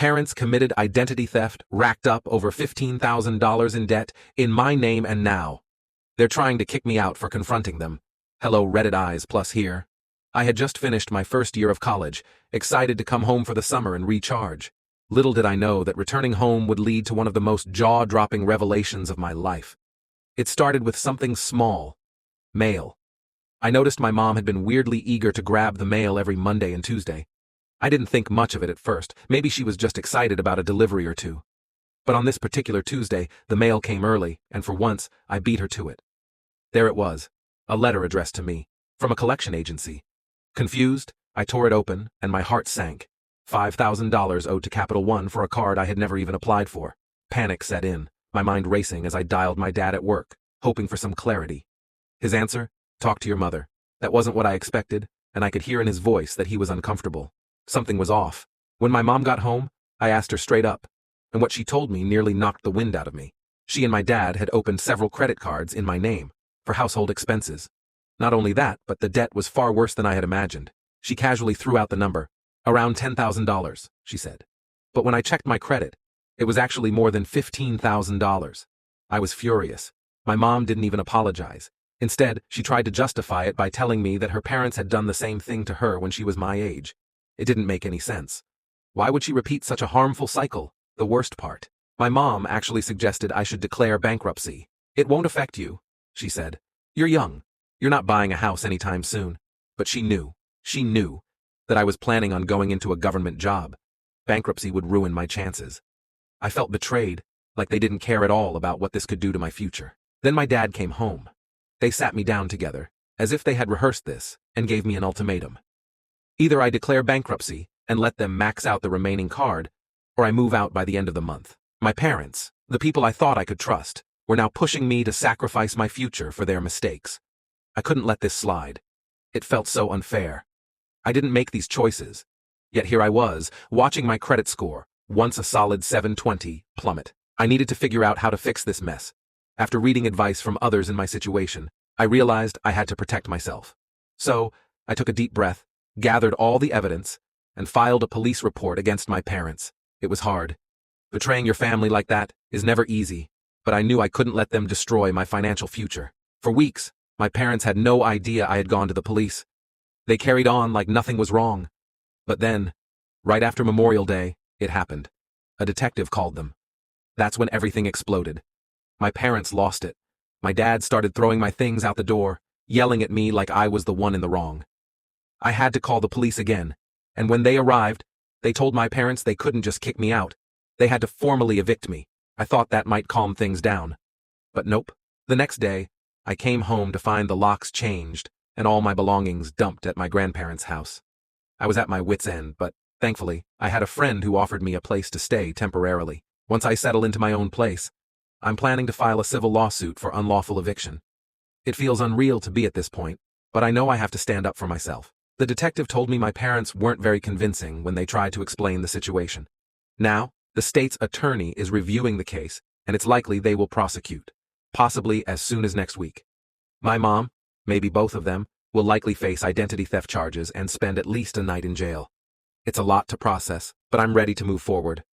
Parents committed identity theft, racked up over $15,000 in debt, in my name, and now they're trying to kick me out for confronting them. Hello, Reddit eyes plus here. I had just finished my first year of college, excited to come home for the summer and recharge. Little did I know that returning home would lead to one of the most jaw-dropping revelations of my life. It started with something small. Mail. I noticed my mom had been weirdly eager to grab the mail every Monday and Tuesday. I didn't think much of it at first. Maybe she was just excited about a delivery or two. But on this particular Tuesday, the mail came early, and for once, I beat her to it. There it was, a letter addressed to me, from a collection agency. Confused, I tore it open, and my heart sank. $5,000 owed to Capital One for a card I had never even applied for. Panic set in, my mind racing as I dialed my dad at work, hoping for some clarity. His answer? Talk to your mother. That wasn't what I expected, and I could hear in his voice that he was uncomfortable. Something was off. When my mom got home, I asked her straight up, and what she told me nearly knocked the wind out of me. She and my dad had opened several credit cards in my name, for household expenses. Not only that, but the debt was far worse than I had imagined. She casually threw out the number. Around $10,000, she said. But when I checked my credit, it was actually more than $15,000. I was furious. My mom didn't even apologize. Instead, she tried to justify it by telling me that her parents had done the same thing to her when she was my age. It didn't make any sense. Why would she repeat such a harmful cycle? The worst part. My mom actually suggested I should declare bankruptcy. It won't affect you, she said. You're young. You're not buying a house anytime soon. But she knew that I was planning on going into a government job. Bankruptcy would ruin my chances. I felt betrayed, like they didn't care at all about what this could do to my future. Then my dad came home. They sat me down together, as if they had rehearsed this, and gave me an ultimatum. Either I declare bankruptcy and let them max out the remaining card, or I move out by the end of the month. My parents, the people I thought I could trust, were now pushing me to sacrifice my future for their mistakes. I couldn't let this slide. It felt so unfair. I didn't make these choices. Yet here I was, watching my credit score, once a solid 720, plummet. I needed to figure out how to fix this mess. After reading advice from others in my situation, I realized I had to protect myself. So, I took a deep breath, gathered all the evidence, and filed a police report against my parents. It was hard. Betraying your family like that is never easy, but I knew I couldn't let them destroy my financial future. For weeks, my parents had no idea I had gone to the police. They carried on like nothing was wrong. But then, right after Memorial Day, it happened. A detective called them. That's when everything exploded. My parents lost it. My dad started throwing my things out the door, yelling at me like I was the one in the wrong. I had to call the police again, and when they arrived, they told my parents they couldn't just kick me out. They had to formally evict me. I thought that might calm things down. But nope. The next day, I came home to find the locks changed and all my belongings dumped at my grandparents' house. I was at my wit's end, but thankfully, I had a friend who offered me a place to stay temporarily. Once I settle into my own place, I'm planning to file a civil lawsuit for unlawful eviction. It feels unreal to be at this point, but I know I have to stand up for myself. The detective told me my parents weren't very convincing when they tried to explain the situation. Now, the state's attorney is reviewing the case, and it's likely they will prosecute, possibly as soon as next week. My mom, maybe both of them, will likely face identity theft charges and spend at least a night in jail. It's a lot to process, but I'm ready to move forward.